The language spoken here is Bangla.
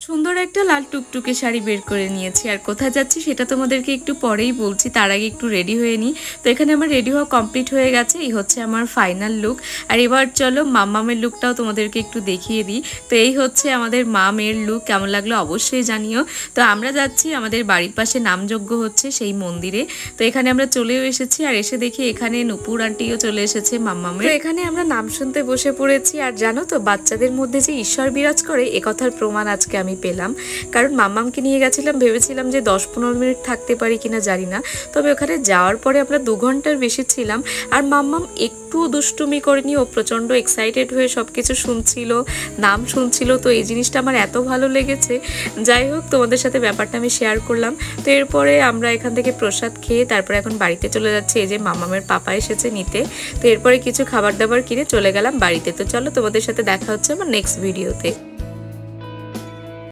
সুন্দর একটা লাল টুকটুকে শাড়ি বের করে নিয়েছি। আর কোথায় যাচ্ছি সেটা তোমাদেরকে একটু পরেই বলছি, তার আগে একটু রেডি হয়ে নিই। তো এখানে আমার রেডি হওয়া কমপ্লিট হয়ে গেছে, এই হচ্ছে আমার ফাইনাল লুক। আর এবার চলো মাম্মামের লুকটাও তোমাদেরকে একটু দেখিয়ে দিই। তো এই হচ্ছে আমাদের মা মেয়ের লুক, কেমন লাগলো অবশ্যই জানিও। তো আমরা যাচ্ছি আমাদের বাড়ির পাশে নামযজ্ঞ হচ্ছে সেই মন্দিরে। তো এখানে আমরা চলেও এসেছি, আর এসে দেখি এখানে নূপুর আন্টিও চলে এসেছে মাম্মামের। তো এখানে আমরা নাম শুনতে বসে পড়েছি। আর জানো তো, বাচ্চাদের মধ্যে যে ঈশ্বর বিরাজ করে এ কথার প্রমাণ আজকে আমি পেলাম। কারণ মাম্মামকে নিয়ে গেছিলাম, ভেবেছিলাম যে 10-15 মিনিট থাকতে পারি কিনা জানি না, তবে ওখানে যাওয়ার পরে আমরা 2 ঘন্টার বেশি ছিলাম। আর মাম্মাম একটু দুষ্টুমি করেনি, ও প্রচণ্ড এক্সাইটেড হয়ে সব কিছু শুনছিল, নাম শুনছিল। তো এই জিনিসটা আমার এত ভালো লেগেছে। যাই হোক, তোমাদের সাথে ব্যাপারটা আমি শেয়ার করলাম। তো এরপরে আমরা এখান থেকে প্রসাদ খেয়ে তারপরে এখন বাড়িতে চলে যাচ্ছি। এই যে মাম্মামের পাপা এসেছে নিতে। তো এরপরে কিছু খাবার দাবার কিনে চলে গেলাম বাড়িতে। তো চলো, তোমাদের সাথে দেখা হচ্ছে আমার নেক্সট ভিডিওতে।